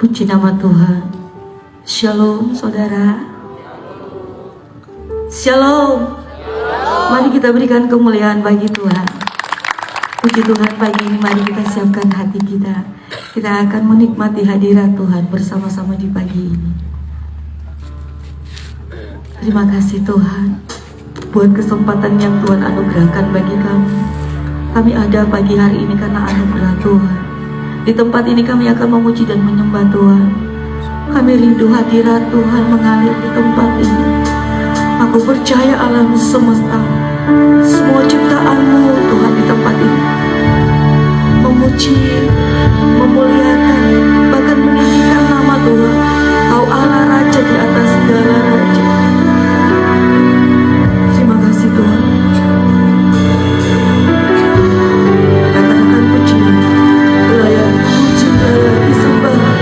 Puji nama Tuhan. Shalom saudara. Shalom. Mari kita berikan kemuliaan bagi Tuhan. Puji Tuhan, pagi ini mari kita siapkan hati kita. Kita akan menikmati hadirat Tuhan bersama-sama di pagi ini. Terima kasih Tuhan buat kesempatan yang Tuhan anugerahkan bagi kami. Kami ada pagi hari ini karena anugerah Tuhan. Di tempat ini kami akan memuji dan menyembah Tuhan. Kami rindu hadirat Tuhan mengalir di tempat ini. Aku percaya alam semesta, semua ciptaan-Mu Tuhan di tempat ini memuji, memuliakan, bahkan meninggikan nama Tuhan. Kau Allah Raja di atas segala raja. Terima kasih Tuhan. Katakan pujian, layak puji, layak disembah.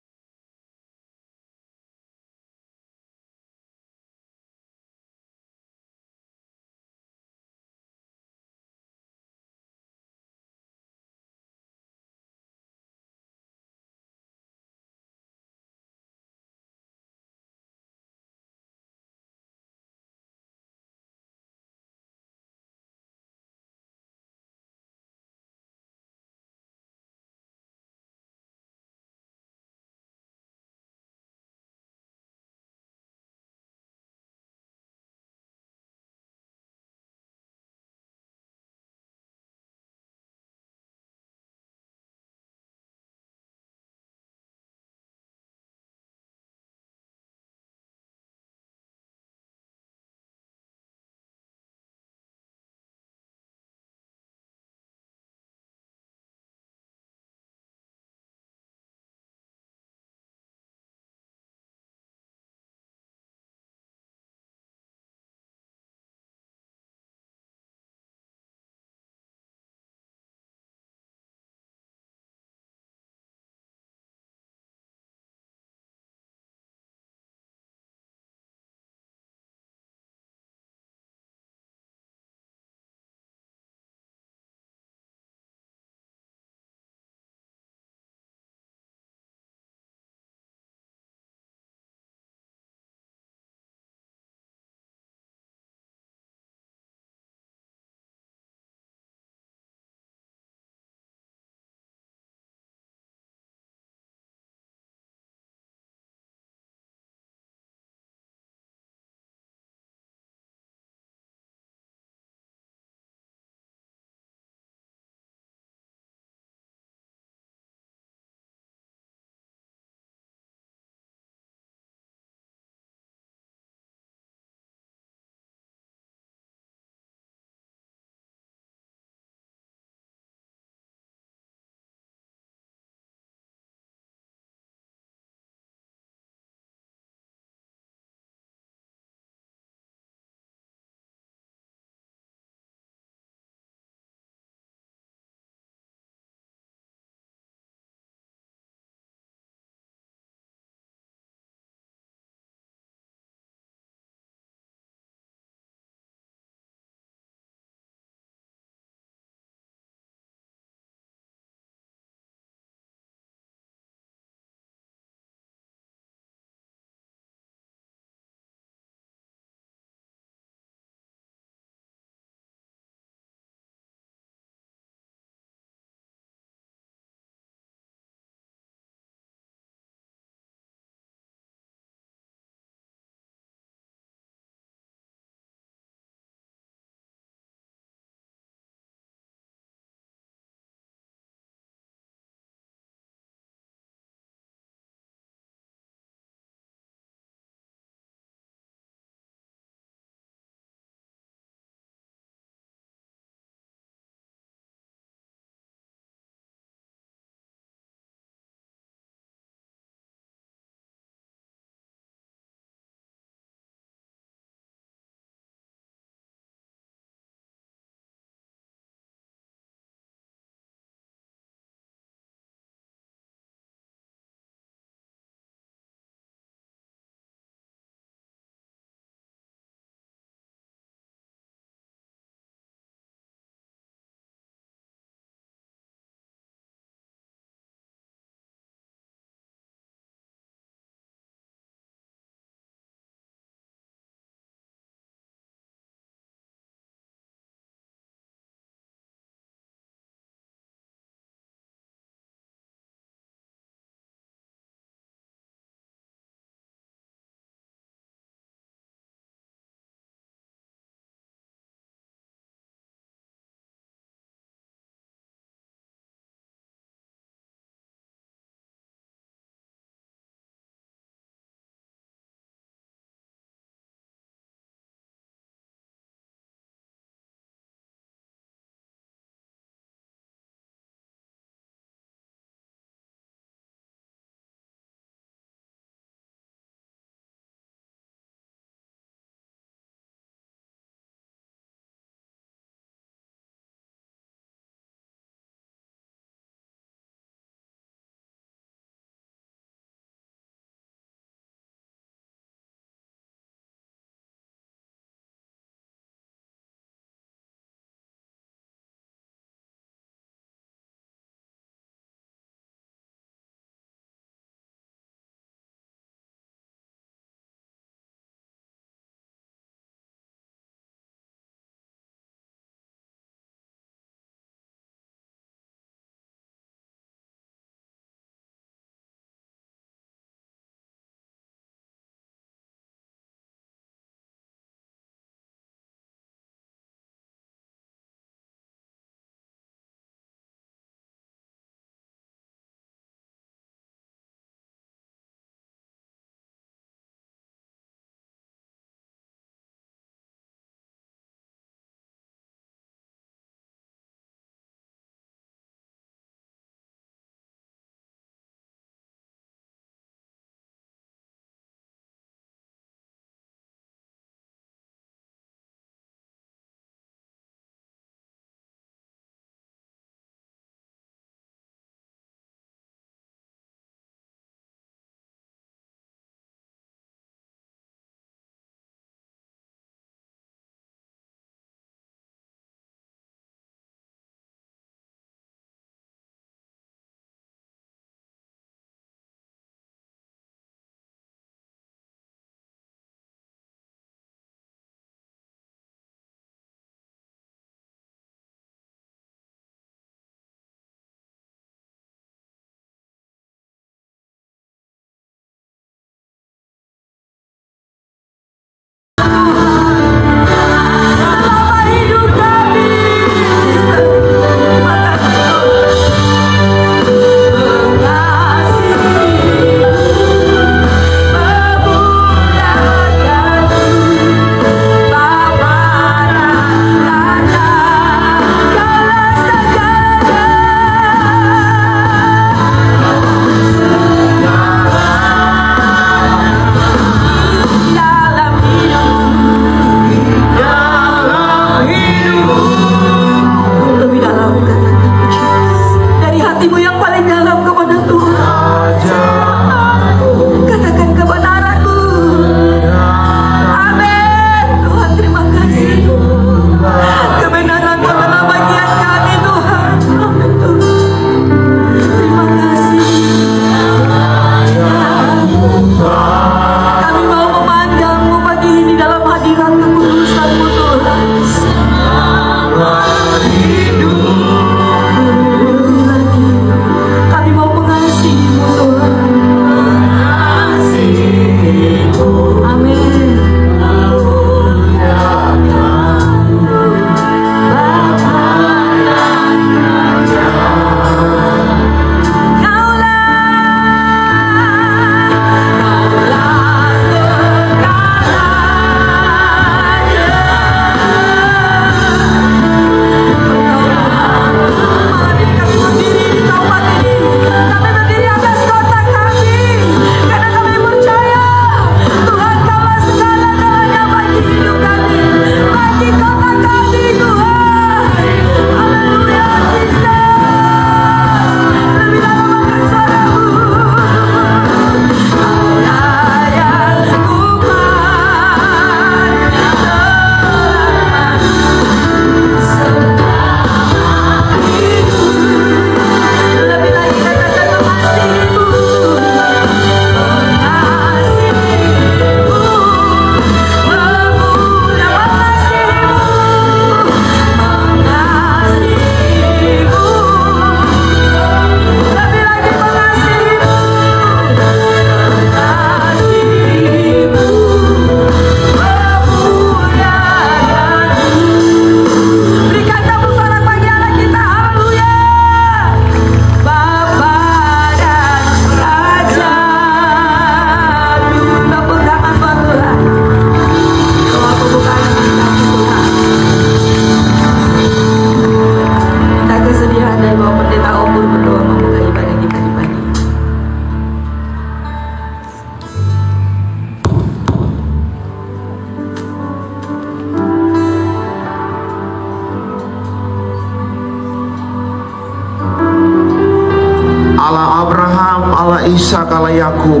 Ishak, Allah Yakub,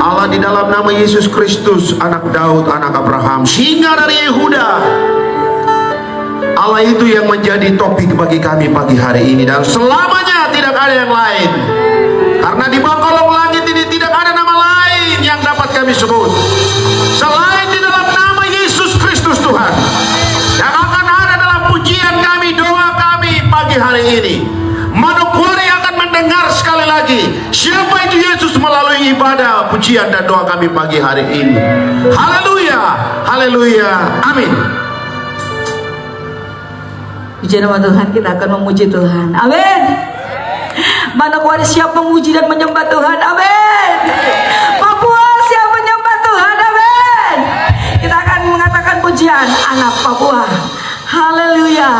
Allah di dalam nama Yesus Kristus, anak Daud, anak Abraham, singa dari Yehuda. Allah itu yang menjadi topik bagi kami pagi hari ini, dan selamanya tidak ada yang lain. Karena di bawah kolong langit ini tidak ada nama lain yang dapat kami sebut selain di dalam nama Yesus Kristus Tuhan, yang akan ada dalam pujian kami, doa kami pagi hari ini. Manokwari akan mendengar sekali lagi siapa itu Yesus melalui ibadah, pujian dan doa kami pagi hari ini. Haleluya, haleluya, amin. Puji nama Tuhan, kita akan memuji Tuhan. Amin. Manokwari siap memuji dan menyembah Tuhan. Amin. Papua siap menyembah Tuhan. Amin. Kita akan mengatakan pujian anak Papua. Haleluya.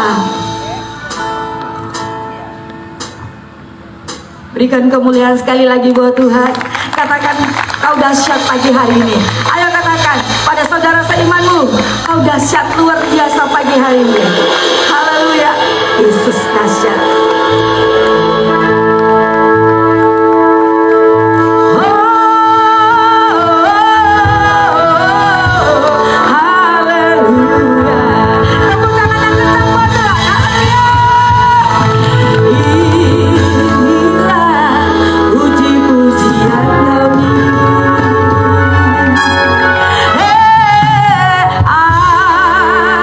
Berikan kemuliaan sekali lagi buat Tuhan. Katakan, kau dahsyat pagi hari ini. Ayo katakan pada saudara seimanmu, kau dahsyat luar biasa pagi hari ini. Haleluya. Yesus dahsyat.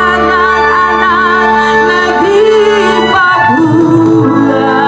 Anak-anak negeri Papua.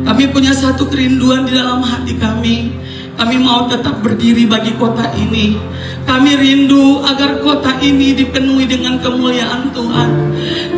Kami punya satu kerinduan di dalam hati kami. Kami mau tetap berdiri bagi kota ini. Kami rindu agar kota ini dipenuhi dengan kemuliaan Tuhan.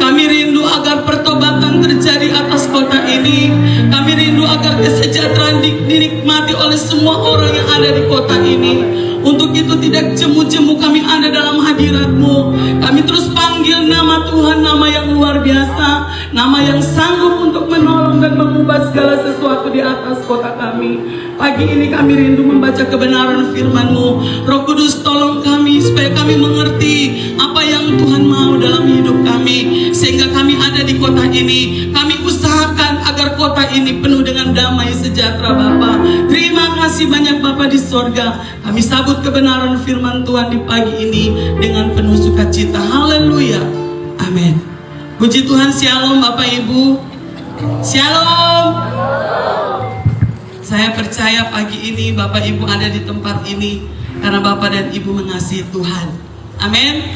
Kami rindu agar pertobatan terjadi atas kota ini. Kami rindu agar kesejahteraan dinikmati oleh semua orang yang ada di kota ini. Untuk itu tidak jemu-jemu kami ada dalam hadirat-Mu. Kami terus panggil nama Tuhan, nama yang luar biasa, nama yang sanggup untuk menolong dan mengubah segala sesuatu di atas kota kami. Pagi ini kami rindu membaca kebenaran firman-Mu. Roh Kudus tolong kami supaya kami mengerti apa yang Tuhan mau dalam hidup kami, sehingga kami ada di kota ini. Kami usahakan agar kota ini penuh dengan damai sejahtera Bapa. Terima kasih banyak Bapa di sorga. Kami sambut kebenaran firman Tuhan di pagi ini dengan penuh sukacita. Haleluya. Amin. Puji Tuhan. Shalom Bapak Ibu. Shalom. Saya percaya pagi ini Bapak Ibu ada di tempat ini karena Bapak dan Ibu mengasihi Tuhan. Amin.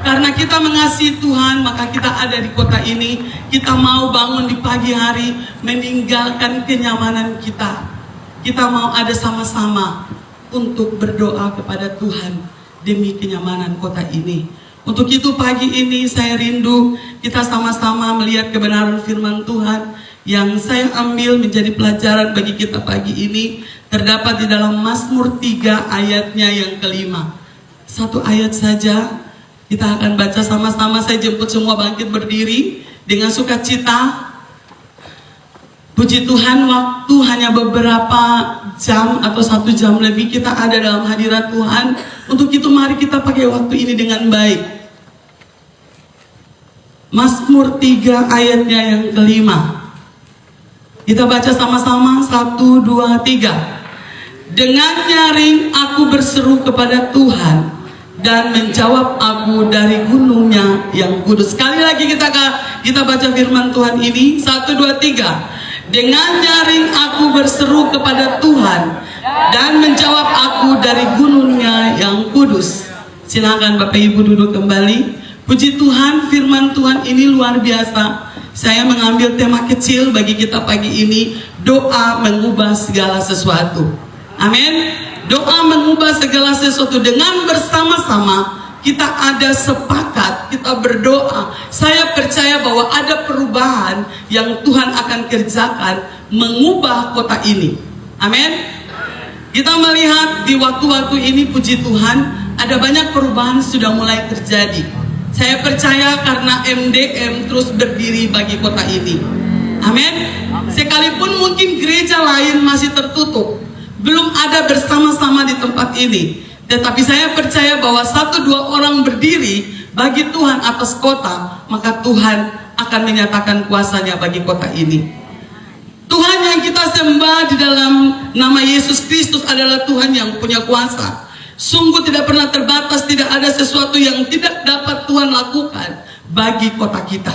Karena kita mengasihi Tuhan, maka kita ada di kota ini. Kita mau bangun di pagi hari, meninggalkan kenyamanan kita. Kita mau ada sama-sama untuk berdoa kepada Tuhan demi kenyamanan kota ini. Untuk itu pagi ini saya rindu kita sama-sama melihat kebenaran firman Tuhan yang saya ambil menjadi pelajaran bagi kita pagi ini. Terdapat di dalam Mazmur 3 ayatnya yang kelima. Satu ayat saja kita akan baca sama-sama. Saya jemput semua bangkit berdiri dengan sukacita. Puji Tuhan, waktu hanya beberapa jam atau 1 jam lebih kita ada dalam hadirat Tuhan. Untuk itu mari kita pakai waktu ini dengan baik. Mazmur 3 ayatnya yang kelima. Kita baca sama-sama. 1, 2, 3. Dengan nyaring aku berseru kepada Tuhan, dan menjawab aku dari gunungnya yang kudus. Sekali lagi kita baca firman Tuhan ini. 1, 2, 3. Dengan nyaring aku berseru kepada Tuhan, dan menjawab aku dari gunungnya yang kudus. Silakan Bapak Ibu duduk kembali. Puji Tuhan, firman Tuhan ini luar biasa. Saya mengambil tema kecil bagi kita pagi ini. Doa mengubah segala sesuatu. Amin. Doa mengubah segala sesuatu. Dengan bersama-sama kita ada sepakat, kita berdoa. Saya percaya bahwa ada perubahan yang Tuhan akan kerjakan mengubah kota ini. Amin. Kita melihat di waktu-waktu ini, puji Tuhan, ada banyak perubahan sudah mulai terjadi. Saya percaya karena MDM terus berdiri bagi kota ini. Amin. Sekalipun mungkin gereja lain masih tertutup, belum ada bersama-sama di tempat ini, tetapi saya percaya bahwa 1-2 orang berdiri bagi Tuhan atas kota, maka Tuhan akan menyatakan kuasanya bagi kota ini. Tuhan yang kita sembah di dalam nama Yesus Kristus adalah Tuhan yang punya kuasa. Sungguh tidak pernah terbatas, tidak ada sesuatu yang tidak dapat Tuhan lakukan bagi kota kita.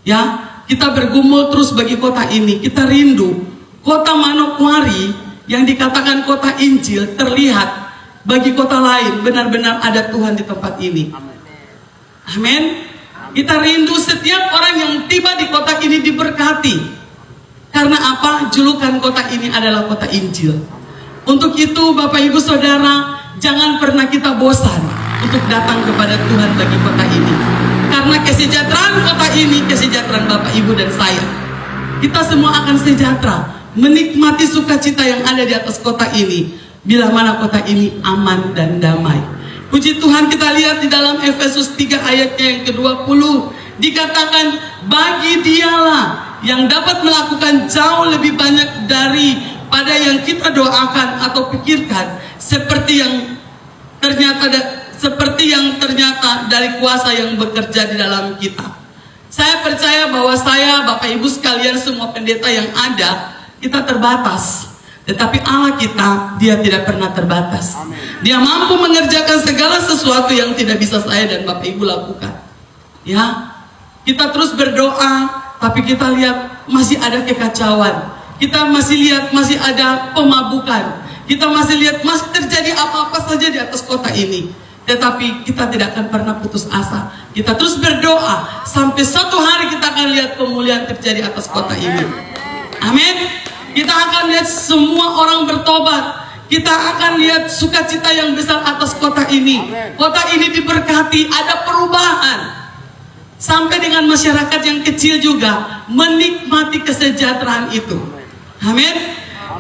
Ya, kita bergumul terus bagi kota ini. Kita rindu kota Manokwari yang dikatakan kota Injil terlihat bagi kota lain, benar-benar ada Tuhan di tempat ini. Amin. Kita rindu setiap orang yang tiba di kota ini diberkati. Karena apa? Julukan kota ini adalah kota Injil. Untuk itu Bapak Ibu Saudara, jangan pernah kita bosan untuk datang kepada Tuhan bagi kota ini. Karena kesejahteraan kota ini, kesejahteraan Bapak Ibu dan saya. Kita semua akan sejahtera, menikmati sukacita yang ada di atas kota ini, bila mana kota ini aman dan damai. Puji Tuhan, kita lihat di dalam Efesus 3 ayatnya yang ke-20, dikatakan bagi Dialah yang dapat melakukan jauh lebih banyak daripada yang kita doakan atau pikirkan, seperti yang ternyata dari kuasa yang bekerja di dalam kita. Saya percaya bahwa saya, Bapak Ibu sekalian, semua pendeta yang ada, kita terbatas. Tetapi Allah kita, Dia tidak pernah terbatas. Amen. Dia mampu mengerjakan segala sesuatu yang tidak bisa saya dan Bapak Ibu lakukan. Ya, kita terus berdoa, tapi kita lihat masih ada kekacauan. Kita masih lihat masih ada pemabukan. Kita masih lihat masih terjadi apa-apa saja di atas kota ini. Tetapi kita tidak akan pernah putus asa. Kita terus berdoa sampai suatu hari kita akan lihat pemulihan terjadi atas kota ini. Amin. Kita akan lihat semua orang bertobat. Kita akan lihat sukacita yang besar atas kota ini. Kota ini diberkati, ada perubahan. Sampai dengan masyarakat yang kecil juga menikmati kesejahteraan itu. Amin.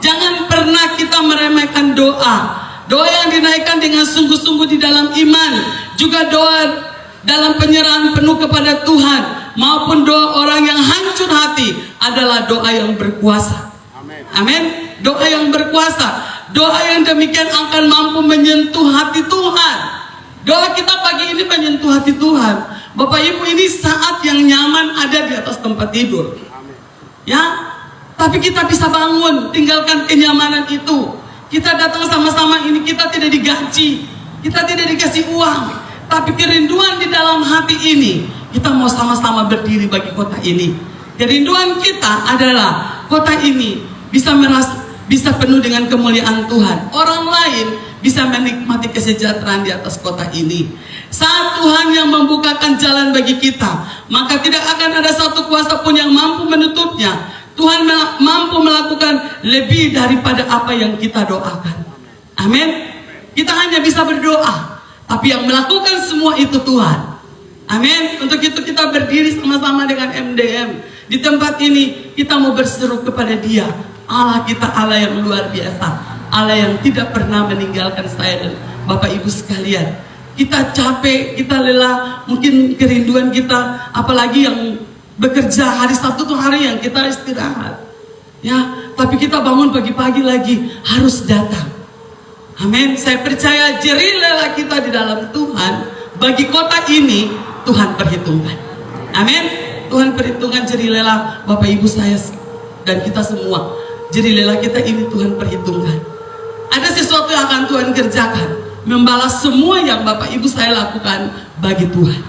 Jangan pernah kita meremehkan doa. Doa yang dinaikkan dengan sungguh-sungguh di dalam iman, juga doa dalam penyerahan penuh kepada Tuhan, maupun doa orang yang hancur hati adalah doa yang berkuasa. Amin. Doa yang berkuasa, doa yang demikian akan mampu menyentuh hati Tuhan. Doa kita pagi ini menyentuh hati Tuhan. Bapak Ibu, ini saat yang nyaman ada di atas tempat tidur. Ya, tapi kita bisa bangun, tinggalkan kenyamanan itu. Kita datang sama-sama ini, kita tidak digaji, kita tidak dikasih uang, tapi kerinduan di dalam hati ini, kita mau sama-sama berdiri bagi kota ini. Kerinduan kita adalah kota ini bisa penuh dengan kemuliaan Tuhan. Orang lain bisa menikmati kesejahteraan di atas kota ini. Saat Tuhan yang membukakan jalan bagi kita, maka tidak akan ada satu kuasa pun yang mampu menutupnya. Tuhan mampu melakukan lebih daripada apa yang kita doakan. Amin. Kita hanya bisa berdoa, tapi yang melakukan semua itu Tuhan. Amin. Untuk itu kita berdiri sama-sama dengan MDM. Di tempat ini kita mau berseru kepada Dia. Allah kita Allah yang luar biasa, Allah yang tidak pernah meninggalkan saya dan Bapak Ibu sekalian. Kita capek, kita lelah, mungkin kerinduan kita, apalagi yang bekerja hari Sabtu itu hari yang kita istirahat. Ya, tapi kita bangun pagi-pagi lagi harus datang. Amin. Saya percaya jerih lelah kita di dalam Tuhan bagi kota ini Tuhan perhitungkan. Amin. Tuhan perhitungkan jerih lelah Bapak Ibu saya dan kita semua. Jerih lelah kita ini Tuhan perhitungkan. Ada sesuatu yang akan Tuhan kerjakan, membalas semua yang Bapak Ibu saya lakukan bagi Tuhan.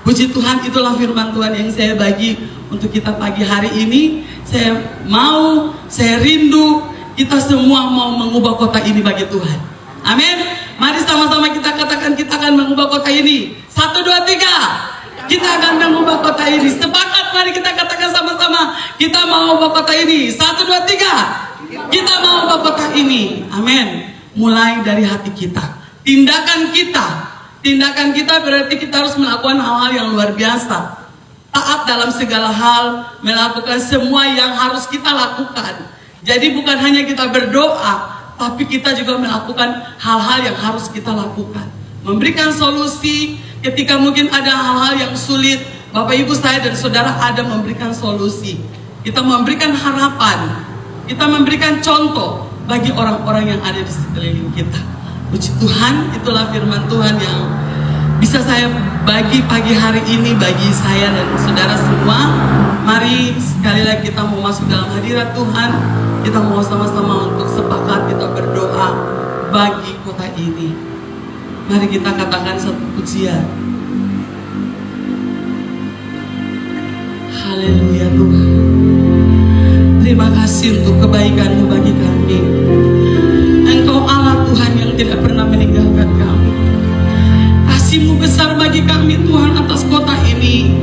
Puji Tuhan, itulah firman Tuhan yang saya bagi untuk kita pagi hari ini. Saya rindu kita semua mau mengubah kota ini bagi Tuhan. Amin. Mari sama-sama kita katakan kita akan mengubah kota ini. 1, 2, 3. Kita akan mengubah kota ini. Sepakat, mari kita katakan sama-sama. Kita mau ubah kota ini. 1, 2, 3. Kita mau ubah kota ini. Amin. Mulai dari hati kita. Tindakan kita berarti kita harus melakukan hal-hal yang luar biasa. Taat dalam segala hal, melakukan semua yang harus kita lakukan. Jadi bukan hanya kita berdoa, tapi kita juga melakukan hal-hal yang harus kita lakukan. Memberikan solusi ketika mungkin ada hal-hal yang sulit. Bapak Ibu saya dan saudara ada memberikan solusi. Kita memberikan harapan. Kita memberikan contoh bagi orang-orang yang ada di sekeliling kita. Puji Tuhan, itulah firman Tuhan yang bisa saya bagi pagi hari ini bagi saya dan saudara semua. Mari sekali lagi kita mau masuk dalam hadirat Tuhan. Kita mau sama-sama untuk sepakat kita berdoa bagi kota ini. Mari kita katakan satu pujian. Haleluya Tuhan. Terima kasih untuk kebaikan-Mu bagi kami. Engkau Allah Tuhan yang tidak pernah meninggalkan kami. Kasih-Mu besar bagi kami Tuhan atas kota ini.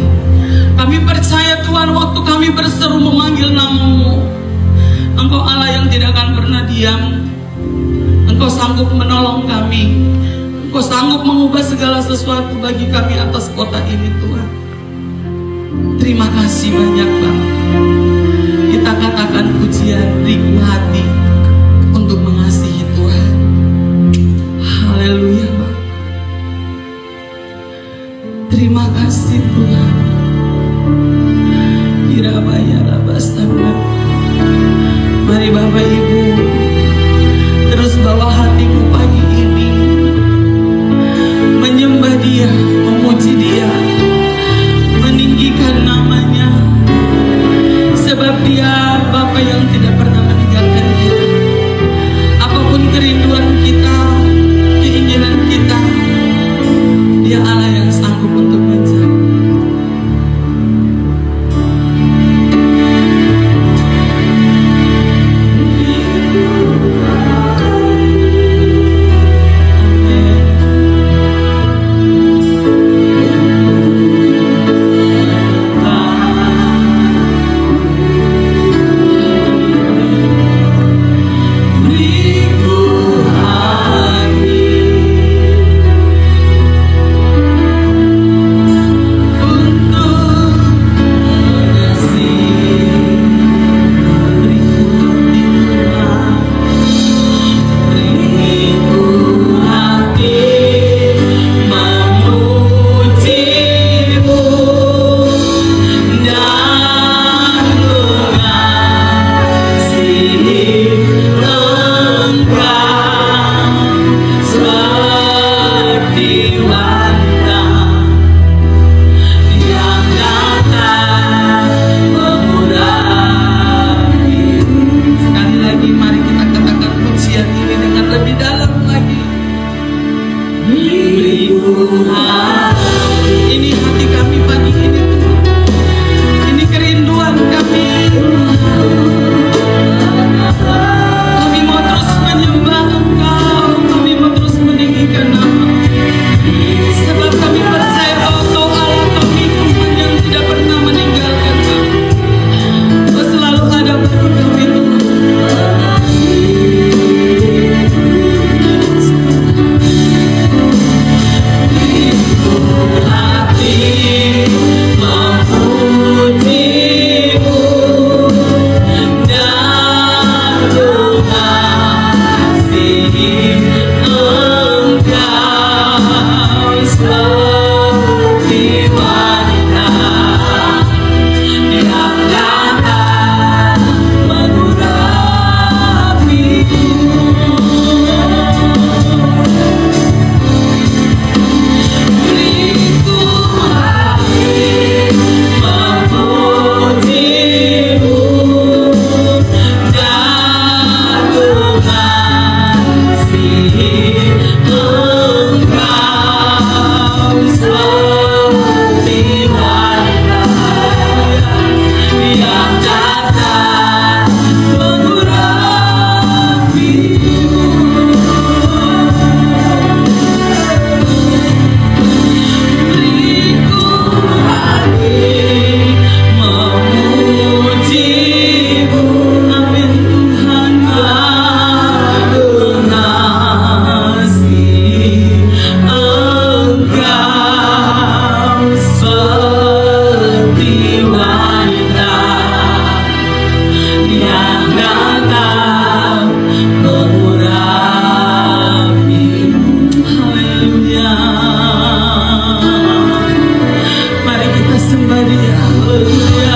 Kami percaya Tuhan waktu kami berseru memanggil nama-Mu, Engkau Allah yang tidak akan pernah diam. Engkau sanggup menolong kami. Engkau sanggup mengubah segala sesuatu bagi kami atas kota ini Tuhan. Terima kasih banyak Bapa. Kita katakan pujian ribu hati untuk mengasihi Tuhan. Haleluya Bapa. Terima kasih Tuhan. Kirabaya rabasana. Mari Bapak Ibu terus bawa hatimu pagi ini, menyembah Dia, memuji Dia, meninggikan namanya, sebab Dia Bapa yang tidak pernah meninggalkan kita. yang datang mengurapimu. Haleluya. Mari kita sembah Dia. Haleluya.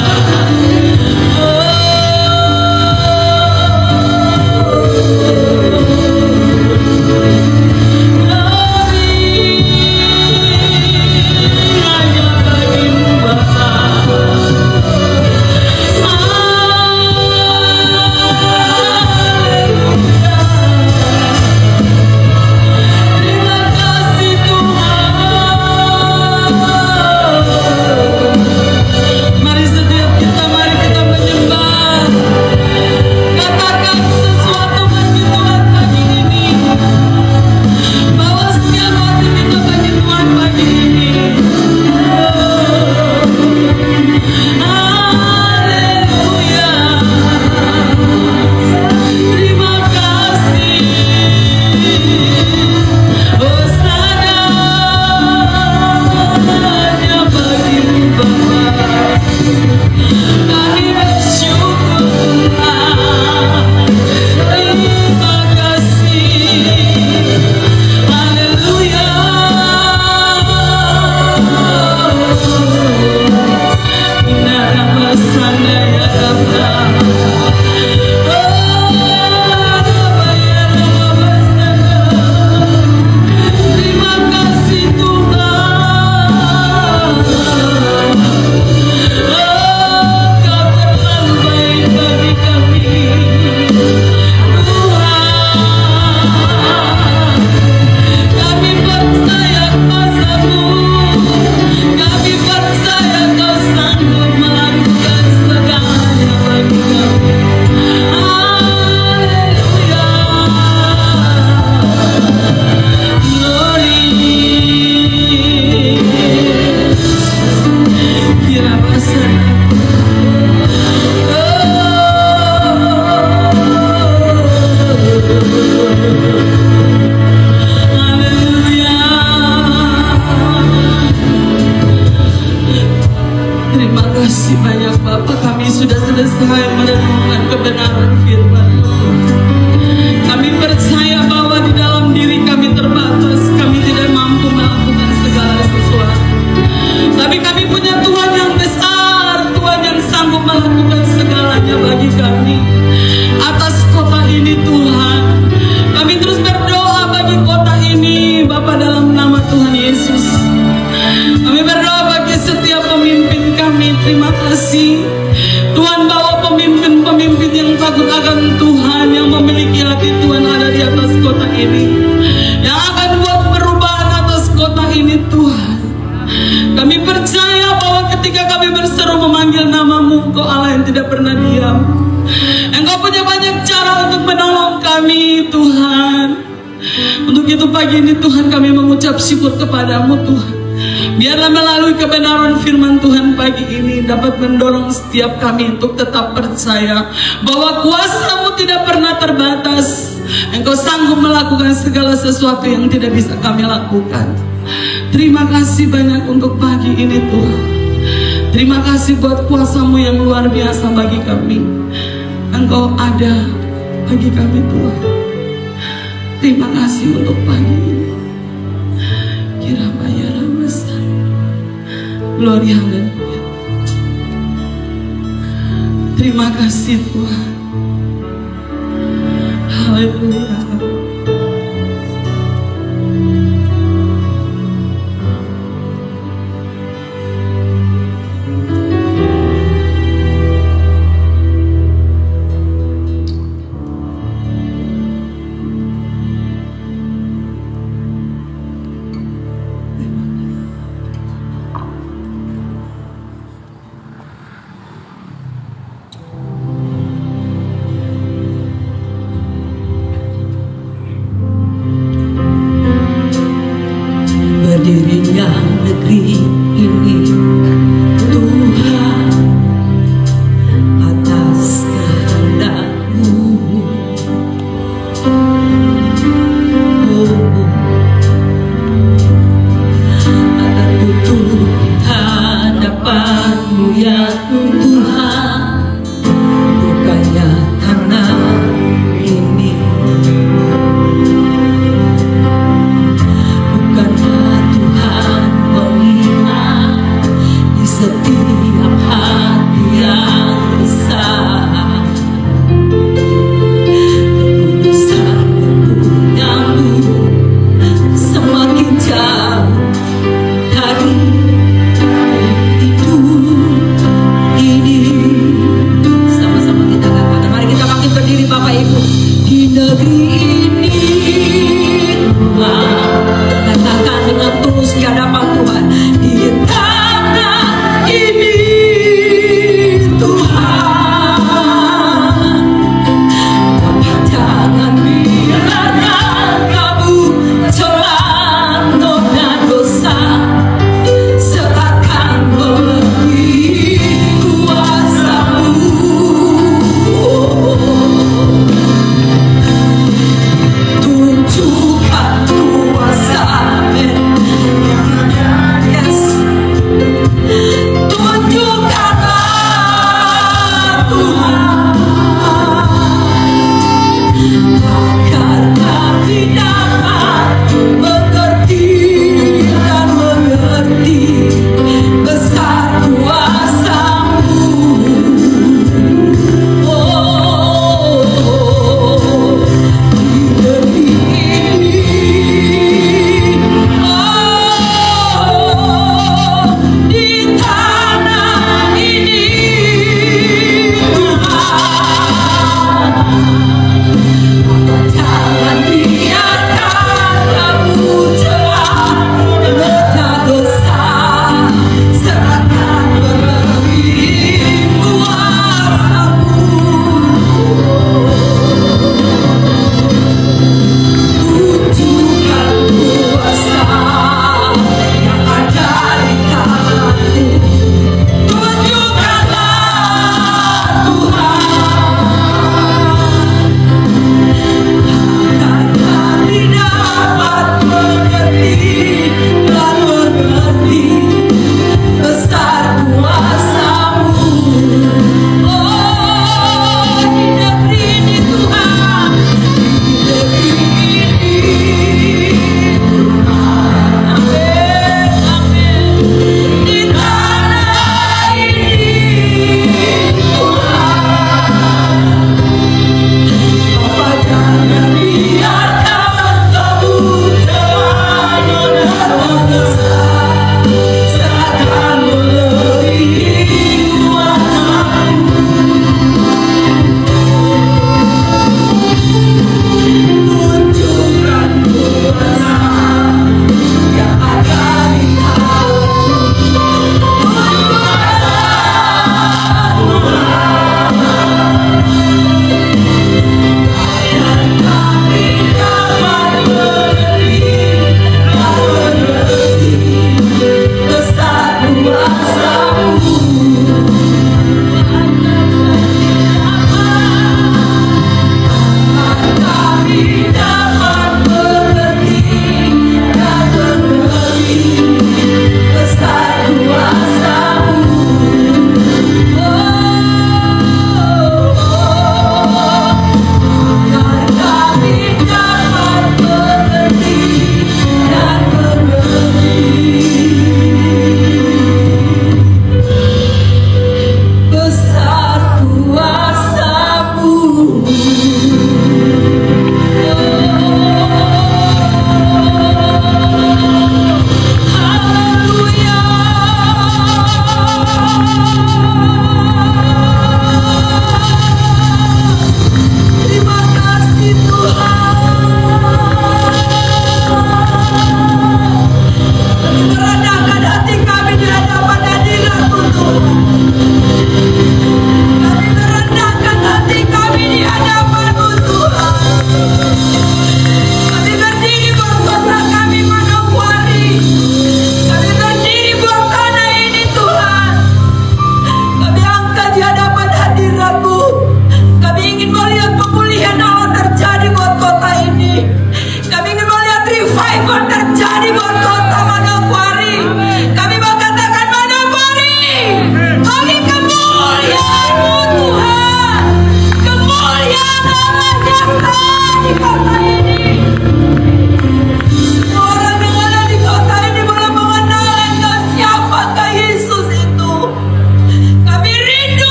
Pagi ini Tuhan kami mengucap syukur kepadamu Tuhan. Biarlah melalui kebenaran firman Tuhan pagi ini dapat mendorong setiap kami untuk tetap percaya bahwa kuasa-Mu tidak pernah terbatas. Engkau sanggup melakukan segala sesuatu yang tidak bisa kami lakukan. Terima kasih banyak untuk pagi ini Tuhan. Terima kasih buat kuasa-Mu yang luar biasa bagi kami. Engkau ada bagi kami Tuhan. Terima kasih untuk pagi ini. Kirabaya Ramasai. Glory haleluya. Terima kasih Tuhan. Haleluya. negeri ini. Katakan dengan tulus di hadapan Tuhan, di tanah ini Tuhan. Jangan biarkan kamu celah dan dosa seakan melebihi kuasamu.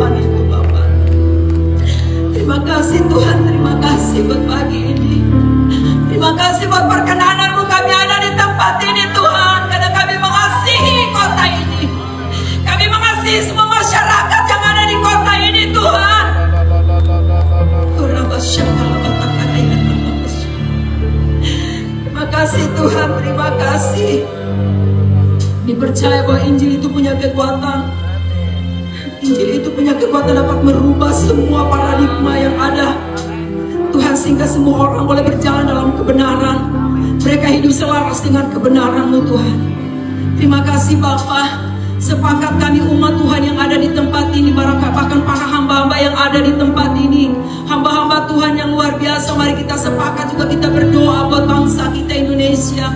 Tuhan itu Bapak. Terima kasih Tuhan, terima kasih buat pagi ini. Terima kasih buat perkenanan-Mu kami ada di tempat ini Tuhan. Karena kami mengasihi kota ini. Kami mengasihi semua masyarakat yang ada di kota ini Tuhan. Terima kasih Tuhan, terima kasih. Dipercaya bahwa Injil itu punya kekuatan. Injil itu punya kekuatan dapat merubah semua paradigma yang ada. Tuhan, sehingga semua orang boleh berjalan dalam kebenaran. Mereka hidup selaras dengan kebenaran-Mu Tuhan. Terima kasih Bapa. Sepakat kami umat Tuhan yang ada di tempat ini, bahkan para hamba-hamba yang ada di tempat ini, hamba-hamba Tuhan yang luar biasa. Mari kita sepakat juga kita berdoa buat bangsa kita Indonesia.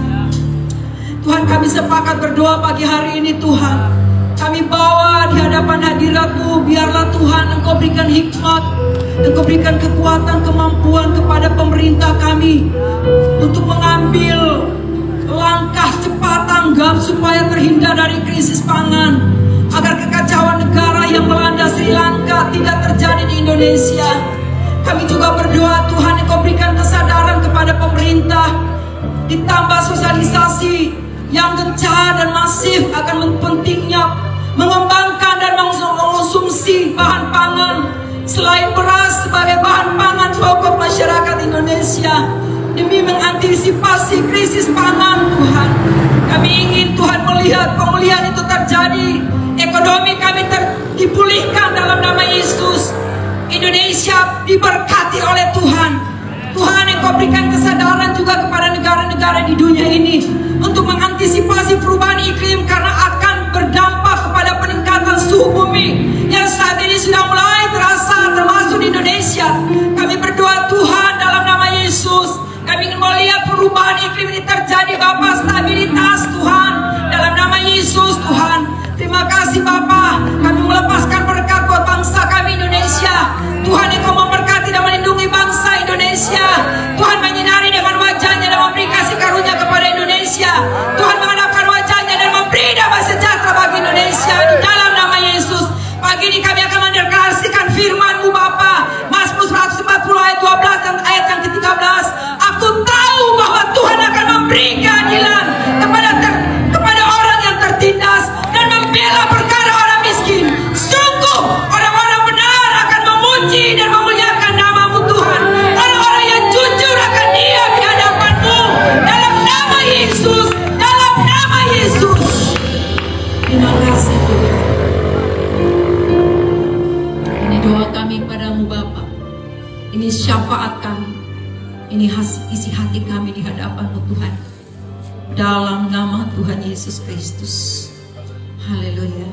Tuhan, kami sepakat berdoa pagi hari ini Tuhan. Kami bawa di hadapan hadirat-Mu, biarlah Tuhan Engkau berikan hikmat, Engkau berikan kekuatan, kemampuan kepada pemerintah kami untuk mengambil langkah cepat tanggap supaya terhindar dari krisis pangan, agar kekacauan negara yang melanda Sri Lanka tidak terjadi di Indonesia. Kami juga berdoa Tuhan Engkau berikan kesadaran kepada pemerintah, ditambah sosialisasi yang gencar dan masif akan pentingnya mengembangkan dan mengonsumsi bahan pangan selain beras sebagai bahan pangan pokok masyarakat Indonesia, demi mengantisipasi krisis pangan Tuhan. Kami ingin Tuhan melihat pemulihan itu terjadi, ekonomi kami dipulihkan dalam nama Yesus. Indonesia diberkati oleh Tuhan. Tuhan, Engkau berikan kesadaran juga kepada negara-negara di dunia ini untuk mengantisipasi perubahan iklim, karena akan berdampak kepada peningkatan suhu bumi yang saat ini sudah mulai terasa termasuk di Indonesia. Kami berdoa Tuhan dalam nama Yesus. Kami ingin melihat perubahan iklim ini terjadi Bapa, stabilitas Tuhan dalam nama Yesus Tuhan. Terima kasih Bapa. Kami melepaskan berkat buat bangsa kami Indonesia. Tuhan, Engkau memberkati dan melindungi bangsa Indonesia. Tuhan, menyinari dengan wajah-Nya dan memberi kasih karunia kepada Indonesia. Tuhan, menghadapkan wajah-Nya dan memberi damai sejahtera bagi Indonesia di dalam nama Yesus. Pagi ini kami akan mendeklarasikan firman-Mu Bapa. Mazmur 140 ayat 12 dan ayat yang ke-13. Aku tahu bahwa Tuhan akan memberi keadilan kepada orang yang tertindas dan membela perkara orang miskin. Sungguh orang-orang benar akan memuji dan memuliakan nama-Mu Tuhan. Orang-orang yang jujur akan diam di hadapan-Mu dalam nama Yesus, dalam nama Yesus. Terima kasih Tuhan. Ini doa kami padamu Bapa. Ini syafaat kami. Ini isi hati kami di hadapan-Mu Tuhan. Dalam nama Tuhan Yesus Kristus. Haleluya.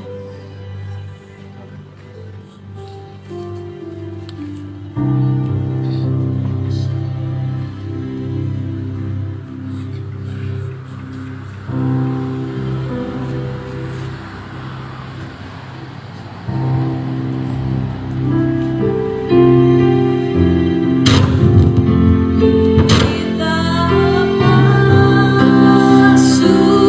Kita masuk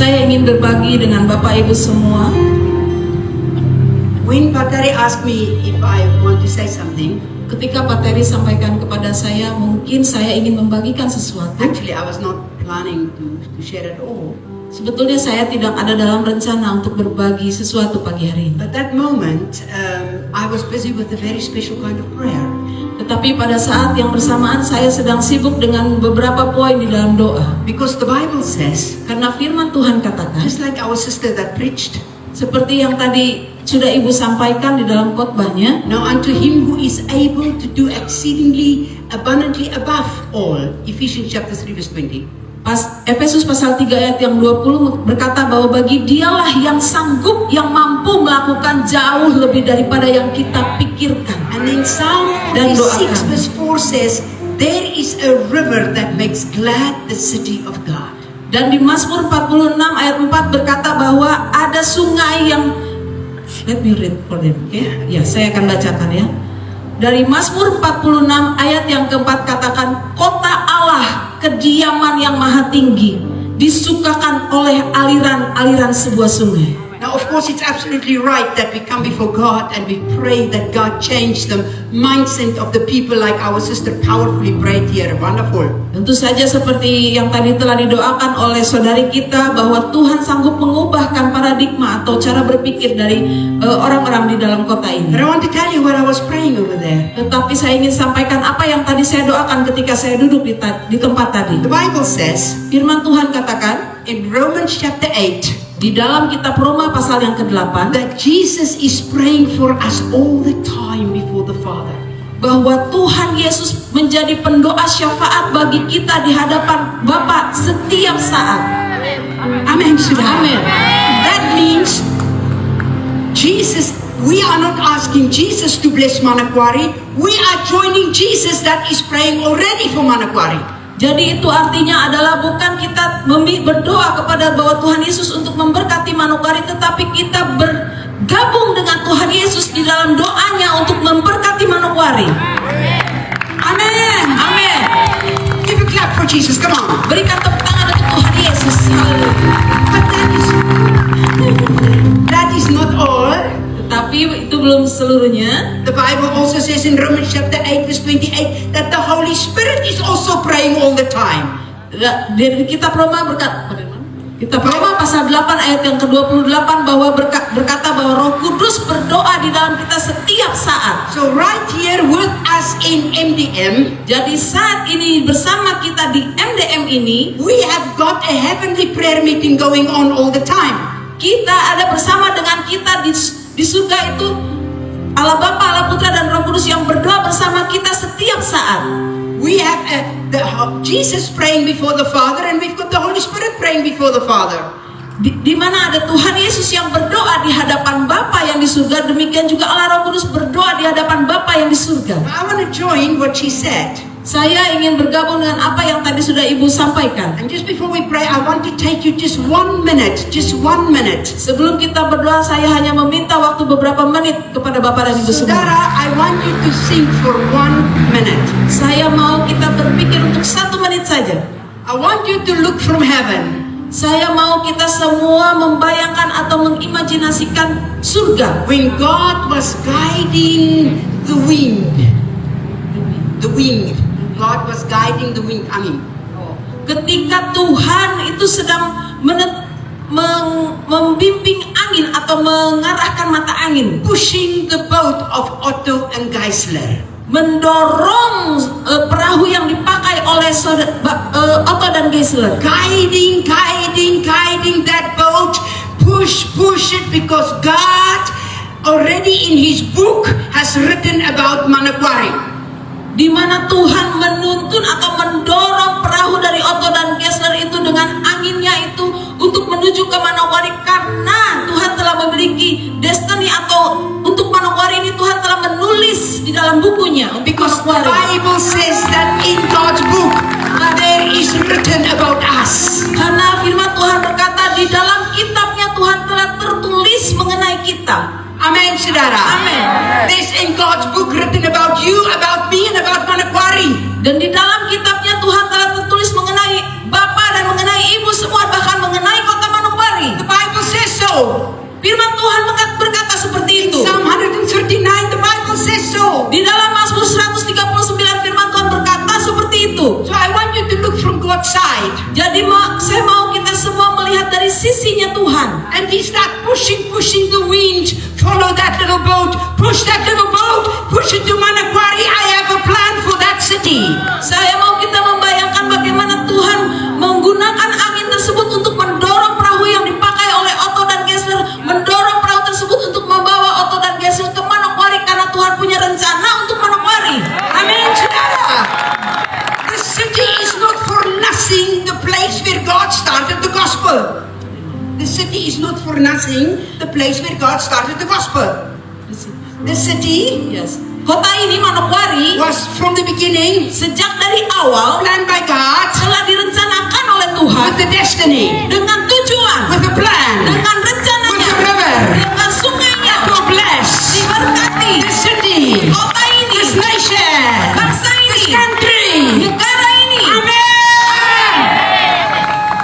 Saya ingin berbagi dengan Bapak Ibu semua. When Patari asked me if I want to say something, Ketika Pak Terry sampaikan kepada saya, mungkin saya ingin membagikan sesuatu. actually I was not planning to share at all. Sebetulnya saya tidak ada dalam rencana untuk berbagi sesuatu pagi hari ini. But that moment, I was busy with a very special kind of prayer. Tetapi pada saat yang bersamaan saya sedang sibuk dengan beberapa poin di dalam doa. Because the Bible says, Karena firman Tuhan katakan, just like our sister that preached, seperti yang tadi sudah Ibu sampaikan di dalam khotbahnya, now unto him who is able to do exceedingly abundantly above all, Ephesians chapter 3 verse 20. Efesus pasal 3 ayat yang 20 berkata bahwa bagi dialah yang sanggup, yang mampu melakukan jauh lebih daripada yang kita pikirkan. And then Psalm Dan 46 doakan. verse 4 says, there is a river that makes glad the city of God. Dan di Mazmur 46 ayat 4 berkata bahwa ada sungai yang, let me read for them, okay? Ya, saya akan bacakan ya. Dari Mazmur 46 ayat yang keempat katakan, kota Allah, kediaman yang maha tinggi, disukakan oleh aliran-aliran sebuah sungai. Now, of course, it's absolutely right that we come before God and we pray that God change the mindset of the people like our sister powerfully prayed here. Wonderful. Tentu saja seperti yang tadi telah didoakan oleh saudari kita bahwa Tuhan sanggup mengubahkan paradigma atau cara berpikir dari orang-orang di dalam kota But ini. I want to tell you what I was praying over there. Tetapi saya ingin sampaikan apa yang tadi saya doakan ketika saya duduk di tempat tadi. The Bible says Firman Tuhan katakan in Romans chapter 8 di dalam kitab Roma pasal yang ke-8 that Jesus is praying for us all the time before the Father. bahwa Tuhan Yesus menjadi pendoa syafaat bagi kita di hadapan Bapa setiap saat. Amen. Amen. That means Jesus, we are not asking Jesus to bless Manokwari. We are joining Jesus that is praying already for Manokwari. Jadi itu artinya adalah bukan kita berdoa kepada bahwa Tuhan Yesus untuk memberkati Manokwari, tetapi kita bergabung dengan Tuhan Yesus di dalam doanya untuk memberkati Manokwari. Amen. Amin. Give a clap for Jesus. Come on. Berikan tepuk tangan untuk Tuhan Yesus. Haleluya. But that is not all. Tetapi itu belum seluruhnya. The Bible also says in Romans chapter 8 verse 28 that the Holy Spirit is also praying all the time. Dari kitab Roma Kitab Roma pasal 8 ayat yang ke-28 bahwa berkata bahwa Roh Kudus berdoa di dalam kita setiap saat. So right here with us in MDM, Jadi saat ini bersama kita di MDM ini, we have got a heavenly prayer meeting going on all the time. kita ada bersama dengan kita di surga itu Allah Bapa, Allah Putra dan Roh Kudus yang berdoa bersama kita setiap saat. We have Jesus praying before the Father, and we've got the Holy Spirit praying before the Father. Di mana ada Tuhan Yesus yang berdoa di hadapan Bapa yang di surga, demikian juga Allah Roh Kudus berdoa di hadapan Bapa yang di surga. I want to join what she said. Saya ingin bergabung dengan apa yang tadi sudah Ibu sampaikan. And just before we pray, I want to take you just 1 minute. Sebelum kita berdoa, saya hanya meminta waktu beberapa menit kepada Bapak dan Ibu semua. Sudara, I want you to sing for 1 minute. Saya mau kita berpikir untuk 1 menit saja. I want you to look from heaven. Saya mau kita semua membayangkan atau mengimajinasikan surga. When God was guiding the wind. God was guiding the wind. Amin. Ketika Tuhan itu sedang membimbing angin atau mengarahkan mata angin, Pushing the boat of Otto and Geisler. mendorong perahu yang dipakai oleh Otto dan Geisler, Guiding that boat. Push it because God already in His book has written about Manokwari. di mana Tuhan menuntun atau mendorong perahu dari Otto dan Geisler itu dengan anginnya itu untuk menuju ke Manokwari, karena Tuhan telah memiliki destiny atau untuk Manokwari ini Tuhan telah menulis di dalam bukunya untuk Because the Manokwari. Bible says that in God's book there is written about us. Karena firman Tuhan berkata di dalam kitabnya Tuhan telah tertulis mengenai kita. Amen, saudara. Amen. There's in God's book written about you, about me, and about Manokwari. Dan di dalam kitabnya Tuhan telah tertulis mengenai Bapa dan mengenai Ibu semua, bahkan mengenai kota Manokwari. Jadi saya mau kita semua melihat dari sisinya Tuhan. And he start pushing the wind. Follow that little boat. Push that little boat. Push it to Manokwari. I have a plan for that city. Saya mau kita membayangkan bagaimana Tuhan menggunakan angin tersebut untuk mendorong perahu yang dipakai oleh Otto dan Gessler, mendorong perahu tersebut untuk membawa Otto dan Gessler ke Manokwari karena Tuhan punya rencana untuk Manokwari. Amen. The city is not for nothing the place where God started the gospel. The city is not for nothing the place where God started the gospel. The city Yes. Kota ini Manokwari was from the beginning sejak dari awal planned by God telah direncanakan oleh Tuhan with the destiny, dengan tujuan, with a plan, dengan rencananya, with a river dengan sungainya, to bless diberkati this city, kota ini, this nation, bangsa this ini, country. negara ini. Amen.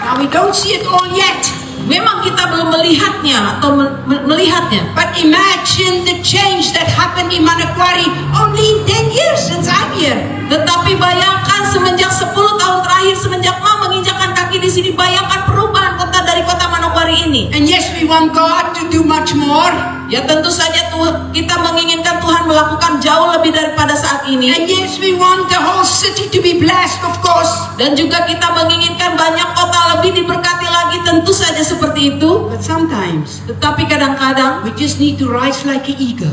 Now we don't see it all yet, Memang kita belum melihatnya atau melihatnya. but imagine the change that happened in Manokwari only in 10 years since I'm here. Tetapi bayangkan semenjak 10 tahun terakhir semenjak mau menginjakkan kaki di sini, bayangkan perubahan kota dari kota Manokwari ini. And yes, we want God to do much more. Ya tentu saja kita menginginkan Tuhan melakukan jauh lebih daripada saat ini. And yes, we want the whole city to be blessed, of course. Dan juga kita menginginkan banyak kota lebih diberkati lagi, tentu saja seperti itu. But sometimes Tetapi kadang-kadang we just need to rise like an eagle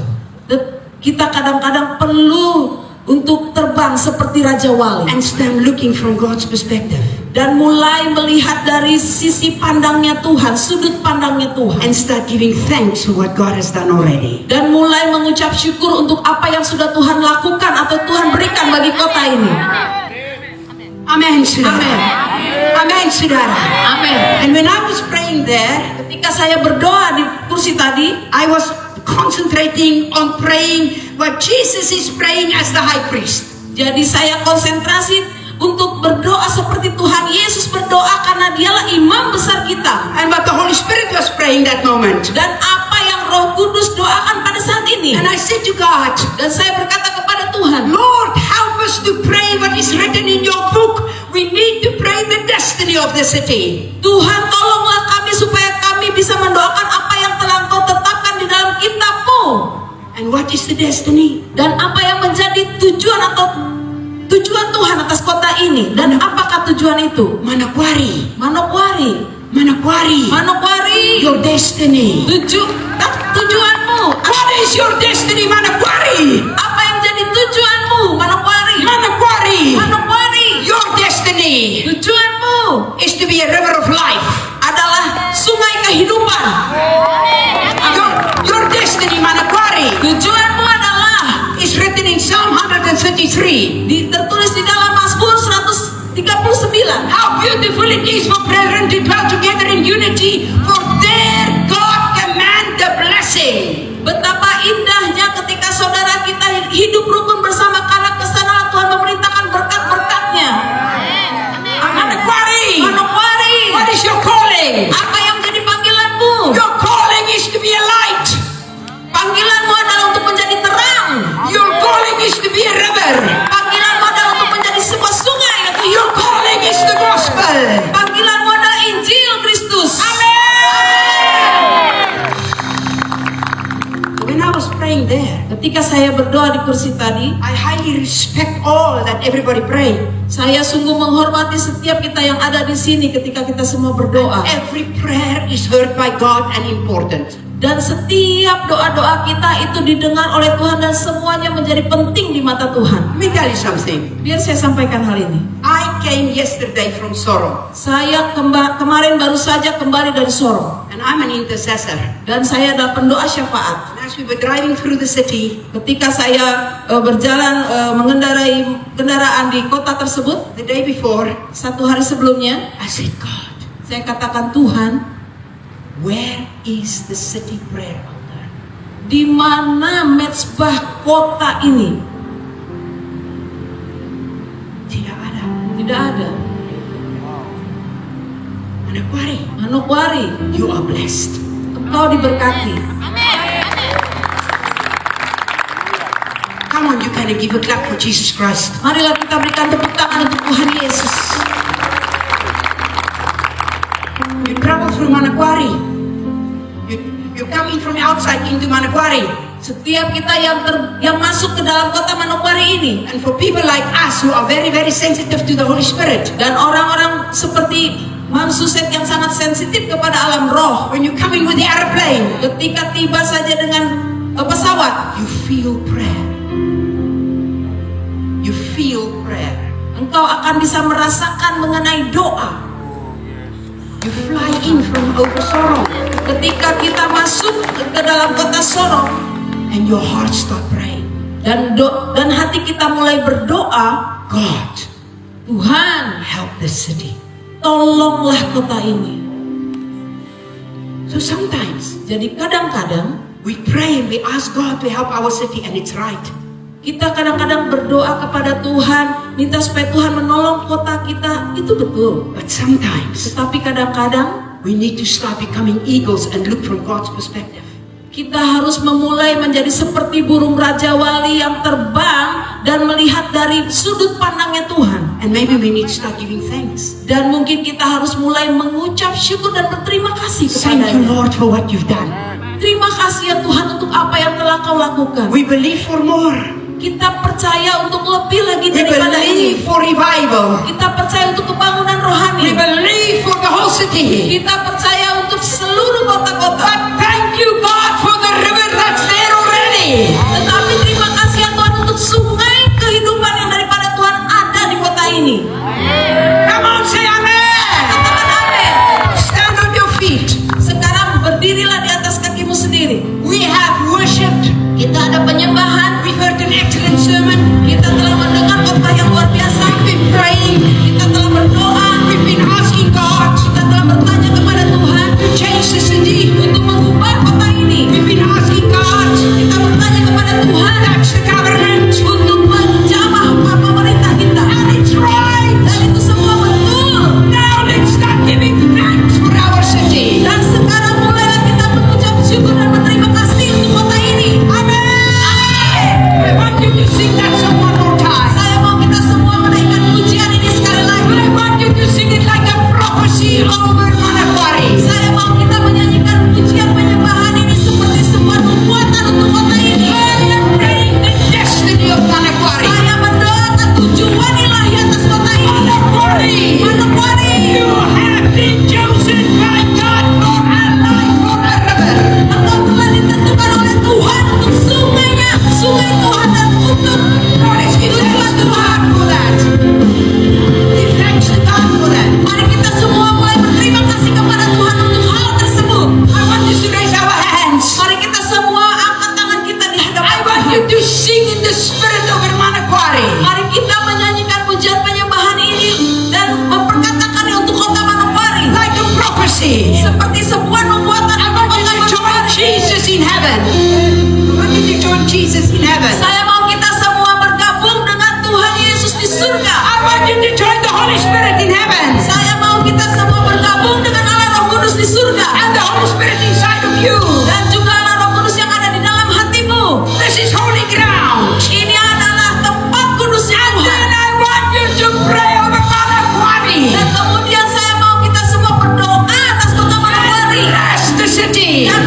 kita kadang-kadang perlu untuk terbang seperti Raja Wali and stand looking from God's perspective dan mulai melihat dari sisi pandangnya Tuhan, sudut pandangnya Tuhan, and start giving thanks for what God has done already. dan mulai mengucap syukur untuk apa yang sudah Tuhan lakukan atau Tuhan berikan bagi kota ini. Amen, saudara. Amen. Amen, saudara. Amin. And when I was praying there, Ketika saya berdoa di kursi tadi, I was concentrating on praying what Jesus is praying as the high priest. jadi saya konsentrasi untuk berdoa seperti Tuhan Yesus berdoa karena dialah imam besar kita. And what the Holy Spirit was praying that moment. Dan apa yang Roh Kudus doakan pada saat ini. And I said to God, Dan saya berkata kepada Tuhan, Lord, help us to pray what is written in your book. We need to pray the destiny of the city. Tuhan tolonglah kami supaya kami bisa mendoakan apa yang telah Engkau tetapkan di dalam kitab-Mu. And what is the destiny? Dan apa yang menjadi tujuan atau tujuan Tuhan atas kota ini. Dan apakah tujuan itu? Manokwari. Manokwari. Manokwari. Manokwari. Your destiny. Tujuanmu. What is your destiny, Manokwari? Apa yang menjadi tujuanmu? Manokwari. Manokwari. Manokwari. Your destiny Tujuanmu is to be a river of life. adalah sungai kehidupan. Your destiny, Manokwari, Tujuanmu adalah is written in Psalm 133. tertulis di dalam Mazmur 139. How beautiful it is for brethren to dwell together in unity, for there God command the blessing. Betapa indahnya ketika saudara kita hidup rukun bersama karena kesana Tuhan memerintahkan berkat-berkatnya. Manokwari, Manokwari. what is your calling? Apa yang menjadi panggilanmu? Your calling is to be a light. Panggilanmu adalah untuk menjadi terang. Your calling is to be a river. Panggilanmu adalah untuk menjadi sebuah sungai yang Your kehidupan. calling is the gospel. Panggilanmu adalah Injil Kristus. When I was praying there, Ketika saya berdoa di kursi tadi, I highly respect all that everybody pray. saya sungguh menghormati setiap kita yang ada di sini ketika kita semua berdoa. Every prayer is heard by God and important. Dan setiap doa-doa kita itu didengar oleh Tuhan dan semuanya menjadi penting di mata Tuhan. Let me tell you something. Biar saya sampaikan hal ini. I came yesterday from Sorong, Saya kemarin baru saja kembali dari Sorong. and I'm an intercessor. Dan saya adalah pendoa syafaat. And as we were driving through the city, Ketika saya berjalan mengendarai kendaraan di kota tersebut, the day before, 1 hari sebelumnya, I said, God, saya katakan, Tuhan, where is the city prayer altar? di mana mezbah kota ini? Tidak ada. Tidak ada. Manokwari, Manokwari, you are blessed. engkau diberkati. Come on, you can give a clap for Jesus Christ. Marilah kita berikan tepuk tangan untuk Tuhan Yesus. You travel through Manokwari. You come in from outside into Manokwari. Setiap kita yang masuk ke dalam kota Manokwari ini, And for people like us who are very, very sensitive to the Holy Spirit, dan orang-orang seperti Mam Suset yang sangat sensitif kepada alam roh, when you come in with the airplane, ketika tiba saja dengan pesawat, you feel prayer. You feel prayer. engkau akan bisa merasakan mengenai doa. You fly in from over Sorong, Ketika kita masuk ke dalam kota Sorong and your heart start praying. dan hati kita mulai berdoa, God, Tuhan, help this city. tolonglah kota ini. So sometimes Jadi kadang-kadang we pray and we ask God to help our city, and it's right. kita kadang-kadang berdoa kepada Tuhan, minta supaya Tuhan menolong kota kita, itu betul. But sometimes Tetapi kadang-kadang we need to start becoming eagles and look from God's perspective. kita harus memulai menjadi seperti burung Raja Wali yang terbang dan melihat dari sudut pandangnya Tuhan. And maybe we need to start giving thanks. Dan mungkin kita harus mulai mengucap syukur dan berterima kasih Thank you, kepadanya. Lord, for what you've done. Terima kasih ya Tuhan untuk apa yang telah kau lakukan. We believe for more. Kita percaya untuk lebih lagi We daripada believe ini. for revival. Kita percaya untuk kebangunan We rohani. believe for the whole city. Kita percaya untuk seluruh kota-kota. But thank you, God, for the river that's there already. Tetapi terima kasih ya Tuhan untuk sungai kehidupan yang daripada Tuhan ada di kota ini. Come on, say amen. Katakan amin. Stand on your feet. Sekarang berdirilah di atas kakimu sendiri. We have worshipped. Kita ada penyembahan. We've heard an excellent sermon. Kita telah mendengar khotbah yang luar biasa. We've been praying. Kita telah berdoa. We've been asking God Kita telah bertanya kepada Tuhan to change the city. untuk mengubah kota ini. We've been asking God Kita bertanya kepada to Tuhan touch the government. untuk menjamah pemerintah kita. And it's right. Dan itu semua betul. Now let's start giving thanks for our city. Dan sekarang mulailah kita mengucap syukur dan berterima kasih untuk kota ini. Amen. I want you to sing that song one more time. Saya mau kita semua menaikkan pujian ini sekali lagi. I want you to sing it like a prophecy over Manokwari. Saya mau kita menyanyikan pujian penyembahan ini seperti sebuah nubuatan untuk kota ini. I am praying the destiny of Manokwari. Saya mendoakan tujuan ilahi atas kota ini. Manokwari. Manokwari, You have been chosen by God for a life, for a river. engkau telah ditentukan oleh Tuhan untuk sungainya, sungai Tuhan dan untuk Lord, let's give thanks to God for that. Give thanks to God for that. Mari kita semua mulai berterima kasih kepada Tuhan untuk hal tersebut. I want you to raise our hands. Mari kita semua angkat tangan kita di hadapan I want Tuhan. you to sing in the spirit over Manokwari. Mari kita menyanyikan pujian penyembahan ini dan memperkatakannya untuk kota Manokwari Like a prophecy. seperti sebuah nubuatan I untuk want you kota to join Manokwari. Jesus in heaven. I want you to join Jesus in heaven. Saya mau kita semua bergabung dengan Tuhan Yesus di surga. I want you to join the Holy Spirit in heaven. Saya mau kita semua bergabung dengan Allah Roh Kudus di surga And the Holy Spirit inside of you. dan juga Allah Roh Kudus yang ada di dalam hatimu. This is holy ground. Ini adalah tempat kudusnya And Tuhan. then I want you to pray over Manokwari. Dan kemudian saya mau kita semua berdoa atas kota Manokwari Bless the city. dan